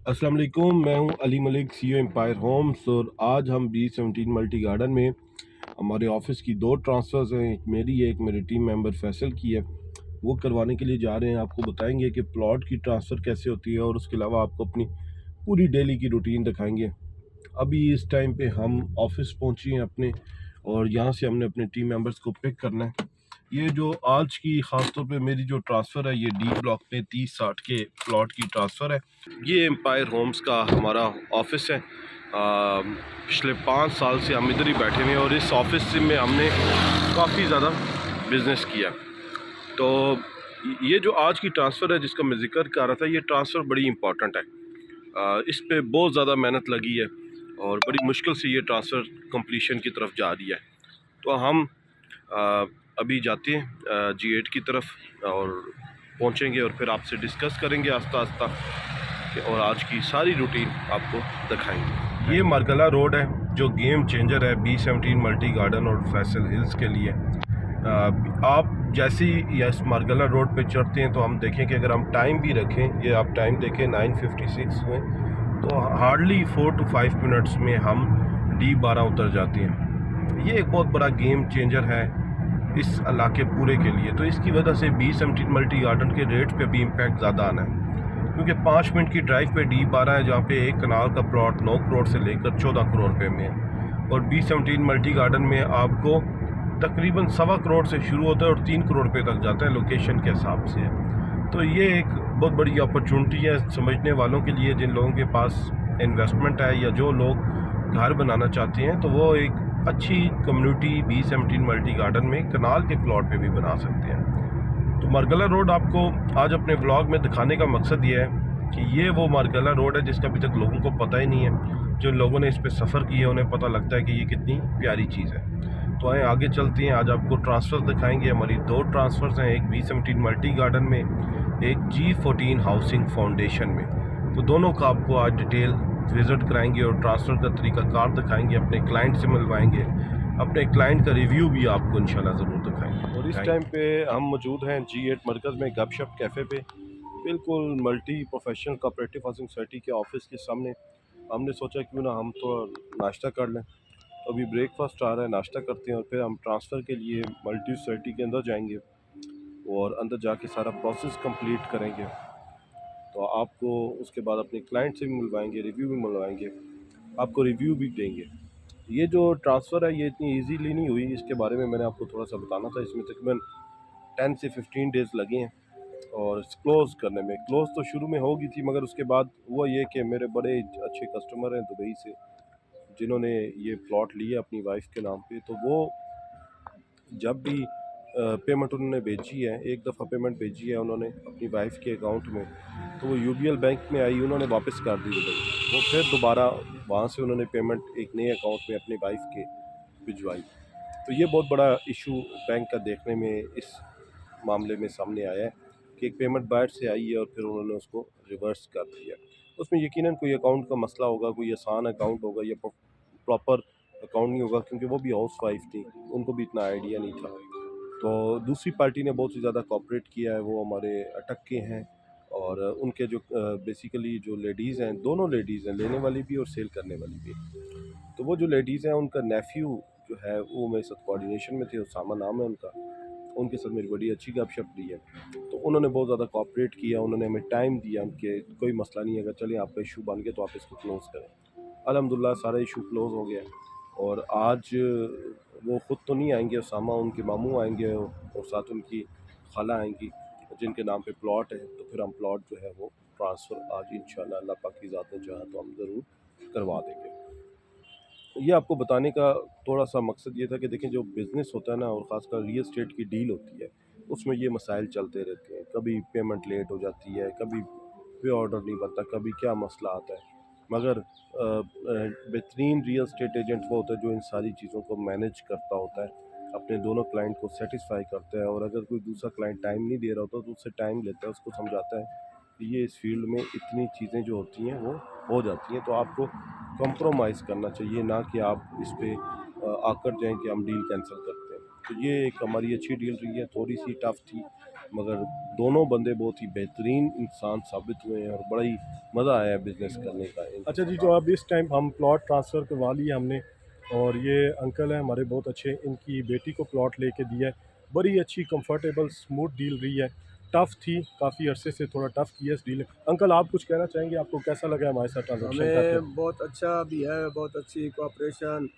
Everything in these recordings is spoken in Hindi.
अस्सलाम वालेकुम, मैं हूं Ali Malik, CEO Empire Homes. और आज हम B17 मल्टी गार्डन में हमारे ऑफिस की दो ट्रांसफ़र्स हैं। एक मेरी है, एक मेरे टीम मेंबर फैसल की है। वो करवाने के लिए जा रहे हैं। आपको बताएंगे कि प्लॉट की ट्रांसफ़र कैसे होती है और उसके अलावा आपको अपनी पूरी डेली की रूटीन दिखाएंगे। अभी इस टाइम पे हम ऑफिस पहुंचे हैं अपने, और यहाँ से हमने अपने टीम मेंबर्स को पिक करना है। ये जो आज की ख़ास तौर पे मेरी जो ट्रांसफ़र है, ये डी ब्लॉक में 30-60 के प्लॉट की ट्रांसफ़र है। ये एम्पायर होम्स का हमारा ऑफिस है। पिछले 5 साल से हम इधर ही बैठे हुए हैं और इस ऑफिस में हमने काफ़ी ज़्यादा बिज़नेस किया। तो ये जो आज की ट्रांसफ़र है जिसका मैं जिक्र कर रहा था, ये ट्रांसफ़र बड़ी इंपॉर्टेंट है। इस पे बहुत ज़्यादा मेहनत लगी है और बड़ी मुश्किल से ये ट्रांसफ़र कंप्लीशन की तरफ जा रही है। तो हम आ, अभी जाते हैं G8 की तरफ और पहुंचेंगे और फिर आपसे डिस्कस करेंगे आस्ता आस्ता और आज की सारी रूटीन आपको दिखाएंगे। ये मार्गला रोड है जो गेम चेंजर है B17 मल्टी गार्डन और फैसल हिल्स के लिए। आप जैसे ही इस मार्गला रोड पे चढ़ते हैं तो हम देखें कि अगर हम टाइम भी रखें, ये आप टाइम देखें 9:56 में, तो हार्डली 4 to 5 मिनट्स में हम D12 उतर जाते हैं। ये एक बहुत बड़ा गेम चेंजर है इस इलाके पूरे के लिए। तो इसकी वजह से B17 मल्टी गार्डन के रेट पे भी इम्पैक्ट ज़्यादा आना है, क्योंकि 5 मिनट की ड्राइव पे D12 है, जहाँ पे एक कनाल का प्लॉट 9 करोड़ से लेकर 14 करोड़ रुपये में है। और B17 मल्टी गार्डन में आपको तकरीबन 1.25 करोड़ से शुरू होता है और 3 करोड़ रुपये तक जाता है, लोकेशन के हिसाब से। तो ये एक बहुत बड़ी अपॉर्चुनिटी है समझने वालों के लिए, जिन लोगों के पास इन्वेस्टमेंट है या जो लोग घर बनाना चाहते हैं, तो वो एक अच्छी कम्युनिटी B17 मल्टी गार्डन में कनाल के प्लॉट पे भी बना सकते हैं। तो मार्गला रोड आपको आज अपने व्लॉग में दिखाने का मकसद ये है कि ये वो मार्गला रोड है जिसका अभी तक लोगों को पता ही नहीं है। जो लोगों ने इस पर सफ़र किया है उन्हें पता लगता है कि ये कितनी प्यारी चीज़ है। तो आए आगे चलते हैं, आज आपको ट्रांसफ़र दिखाएंगे। हमारी दो ट्रांसफ़र्स हैं, एक B17 मल्टी गार्डन में, एक G14 हाउसिंग फाउंडेशन में। तो दोनों का आपको आज डिटेल विज़िट कराएंगे और ट्रांसफ़र का तरीक़ाकार दिखाएंगे, अपने क्लाइंट से मिलवाएंगे, अपने क्लाइंट का रिव्यू भी आपको इंशाल्लाह ज़रूर दिखाएंगे। और इस टाइम पे हम मौजूद हैं G8 मरकज़ में गपशप कैफ़े पे, बिल्कुल multi professional cooperative housing society के ऑफिस के सामने। हमने सोचा क्यों ना हम तो नाश्ता कर लें। तो अभी ब्रेकफास्ट आ रहा है, नाश्ता करते हैं और फिर हम ट्रांसफ़र के लिए मल्टी सोसाइटी के अंदर जाएंगे और अंदर जाके सारा प्रोसेस कंप्लीट करेंगे। तो आपको उसके बाद अपने क्लाइंट से भी मिलवाएंगे, रिव्यू भी मिलवाएंगे, आपको रिव्यू भी देंगे। ये जो ट्रांसफ़र है ये इतनी ईजीली नहीं हुई, इसके बारे में मैंने आपको थोड़ा सा बताना था। इसमें तकरीबन 10 से 15 डेज़ लगे हैं और क्लोज़ करने में। क्लोज़ तो शुरू में होगी थी, मगर उसके बाद हुआ ये कि मेरे बड़े अच्छे कस्टमर हैं दुबई से, जिन्होंने ये प्लॉट लिया अपनी वाइफ के नाम पे। तो वो जब भी पेमेंट उन्होंने भेजी है, एक दफ़ा पेमेंट भेजी है उन्होंने अपनी वाइफ के अकाउंट में, तो वो यूबीएल बैंक में आई, उन्होंने वापस कर दी दुबई। वो फिर दोबारा वहाँ से उन्होंने पेमेंट एक नए अकाउंट में अपनी वाइफ के भिजवाई। तो ये बहुत बड़ा इशू बैंक का देखने में इस मामले में सामने आया है कि एक पेमेंट बाहर से आई है और फिर उन्होंने उसको रिवर्स कर दिया। उसमें यकीनन कोई अकाउंट का मसला होगा, कोई आसान अकाउंट होगा या प्रॉपर अकाउंट नहीं होगा, क्योंकि वो भी हाउस वाइफ थी, उनको भी इतना आइडिया नहीं था। तो दूसरी पार्टी ने बहुत ही ज़्यादा कोऑपरेट किया है, वो हमारे अटक के हैं। और उनके जो बेसिकली जो लेडीज़ हैं, दोनों लेडीज़ हैं, लेने वाली भी और सेल करने वाली भी। तो वो जो लेडीज़ हैं उनका नेफ्यू जो है वो मेरे साथ कोऑर्डिनेशन में थे, उसामा नाम है उनका। उनके साथ मेरी बड़ी अच्छी गपशप रही है। तो उन्होंने बहुत ज़्यादा कोऑपरेट किया, उन्होंने हमें टाइम दिया कि कोई मसला नहीं है, अगर चलिए आपका इशू बन गया तो आप इसको क्लोज़ करें। अल्हम्दुलिल्लाह सारा इशू क्लोज़ हो गया। और आज वो ख़ुद तो नहीं आएंगे, उसामा उनके मामू आएंगे और साथ उनकी खाला आएंगी जिनके नाम पे प्लॉट है। तो फिर हम प्लॉट जो है वो ट्रांसफ़र आज इंशाल्लाह अल्लाह पाक की ज़ात ने चाहा तो हम ज़रूर करवा देंगे। ये आपको बताने का थोड़ा सा मकसद ये था कि देखें, जो बिज़नेस होता है ना, और ख़ासकर रियल एस्टेट की डील होती है, उसमें ये मसाइल चलते रहते हैं। कभी पेमेंट लेट हो जाती है, कभी पे ऑर्डर नहीं बनता, कभी क्या मसला आता है। मगर बेहतरीन रियल एस्टेट एजेंट वो होता है जो इन सारी चीज़ों को मैनेज करता होता है, अपने दोनों क्लाइंट को सेटिस्फाई करता है। और अगर कोई दूसरा क्लाइंट टाइम नहीं दे रहा होता तो उससे टाइम लेता है, उसको समझाता है कि ये इस फील्ड में इतनी चीज़ें जो होती हैं वो हो जाती हैं, तो आपको कंप्रोमाइज़ करना चाहिए, ना कि आप इस पे आकर जाएँ कि हम डील कैंसिल करते हैं। तो ये एक हमारी अच्छी डील रही है, थोड़ी सी टफ़ थी मगर दोनों बंदे बहुत ही बेहतरीन इंसान साबित हुए हैं और बड़ा ही मज़ा आया बिज़नेस करने का इनके अच्छा जी, साथ। जो अब इस टाइम हम प्लॉट ट्रांसफ़र करवा लिया हमने, और ये अंकल हैं हमारे बहुत अच्छे, इनकी बेटी को प्लॉट लेके दिया है। बड़ी अच्छी कंफर्टेबल स्मूथ डील रही है। टफ़ थी, काफ़ी अरसे से थोड़ा टफ़ किया इस डील। अंकल आप कुछ कहना चाहेंगे, आपको कैसा लगा हमारे साथ ट्रांज़ैक्शन करके? हमें बहुत अच्छा भी है, बहुत अच्छी कोऑपरेशन,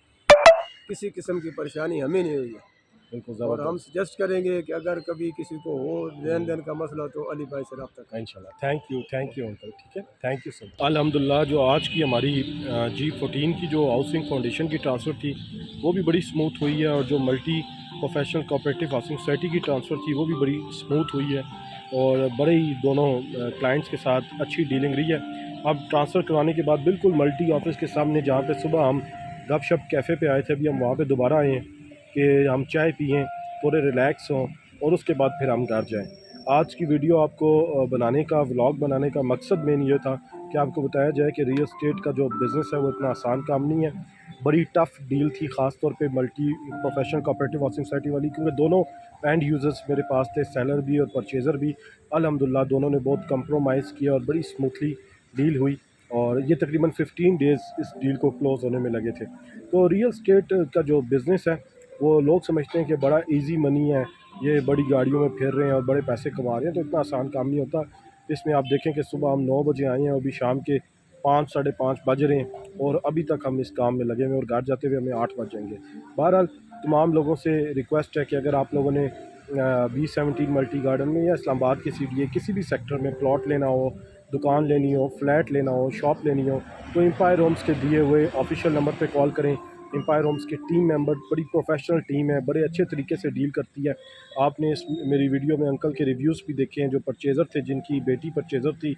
किसी किस्म की परेशानी हमें नहीं हुई है। बिल्कुल और हम ज़बरदस्त। सजेस्ट करेंगे कि अगर कभी किसी को हो लेन-देन का मसला तो अली भाई से रब्ता करें। इंशाल्लाह। थैंक यू अंकल, ठीक है? Thank you so much. अल्हम्दुलिल्लाह, जो आज की हमारी G14 की जो हाउसिंग फाउंडेशन की ट्रांसफ़र थी, वो भी बड़ी स्मूथ हुई है, और जो multi professional cooperative housing society की ट्रांसफ़र थी, वो भी बड़ी स्मूथ हुई है, और बड़े ही दोनों क्लाइंट्स के साथ अच्छी डीलिंग रही है। अब ट्रांसफ़र करवाने के बाद बिल्कुल मल्टी ऑफ़िस के सामने, जहाँ पे सुबह हम गपशप कैफ़े पे आए थे, अभी हम वहाँ पे दोबारा आए हैं कि हम चाय पिएँ, थोड़े रिलैक्स हों, और उसके बाद फिर हम घर जाएँ। आज की वीडियो आपको बनाने का, व्लॉग बनाने का मकसद मेन ये था कि आपको बताया जाए कि रियल एस्टेट का जो बिज़नेस है वो इतना आसान काम नहीं है। बड़ी टफ़ डील थी, ख़ास तौर पे multi professional cooperative housing society वाली, क्योंकि दोनों एंड यूज़र्स मेरे पास थे, सेलर भी और परचेज़र भी। अल्हम्दुलिल्लाह दोनों ने बहुत कंप्रोमाइज़ किया और बड़ी स्मूथली डील हुई, और ये तकरीबन 15 डेज़ इस डील को क्लोज़ होने में लगे थे। तो रियल एस्टेट का जो बिज़नेस है, वो लोग समझते हैं कि बड़ा ईज़ी मनी है, ये बड़ी गाड़ियों में फिर रहे हैं और बड़े पैसे कमा रहे हैं, तो इतना आसान काम नहीं होता। इसमें आप देखें कि सुबह हम 9 बजे आए हैं, अभी शाम के 5 साढ़े 5 बज रहे हैं, और अभी तक हम इस काम में लगे हुए हैं, और घर जाते हुए हमें 8 बज जाएंगे। बहरहाल, तमाम लोगों से रिक्वेस्ट है कि अगर आप लोगों ने B17 मल्टी गार्डन में या इस्लामाबाद के CDA किसी भी सेक्टर में प्लॉट लेना हो, दुकान लेनी हो, फ्लैट लेना हो, शॉप लेनी हो, तो एम्पायर होम्स के दिए हुए ऑफिशियल नंबर पे कॉल करें। एम्पायर होम्स के टीम मेंबर बड़ी प्रोफेशनल टीम है, बड़े अच्छे तरीके से डील करती है। आपने इस मेरी वीडियो में अंकल के रिव्यूज़ भी देखे हैं, जो परचेज़र थे, जिनकी बेटी परचेज़र थी,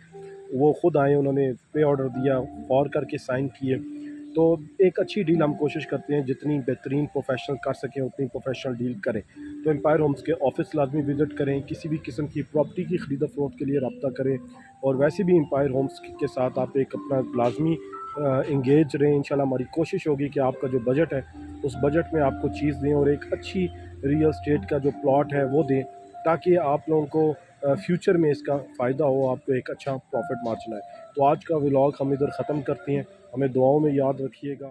वो ख़ुद आए, उन्होंने पे ऑर्डर दिया, फॉर करके साइन किए। तो एक अच्छी डील हम कोशिश करते हैं जितनी बेहतरीन प्रोफेशनल कर सकें उतनी प्रोफेशनल डील करें। तो एम्पायर होम्स के ऑफिस लाजमी विज़िट करें, किसी भी किस्म की प्रॉपर्टी की ख़रीद फरोख्त के लिए रब्ता करें, और वैसे भी एम्पायर होम्स के साथ आप एक अपना लाजमी इंगेज रहें। इंशाल्लाह हमारी कोशिश होगी कि आपका जो बजट है, उस बजट में आपको चीज़ दें, और एक अच्छी रियल एस्टेट का जो प्लॉट है वो दें, ताकि आप लोगों को फ्यूचर में इसका फ़ायदा हो, आपको एक अच्छा प्रॉफिट मार्जिन आए। तो आज का व्लॉग हम इधर ख़त्म करते हैं। हमें दुआओं में याद रखिएगा।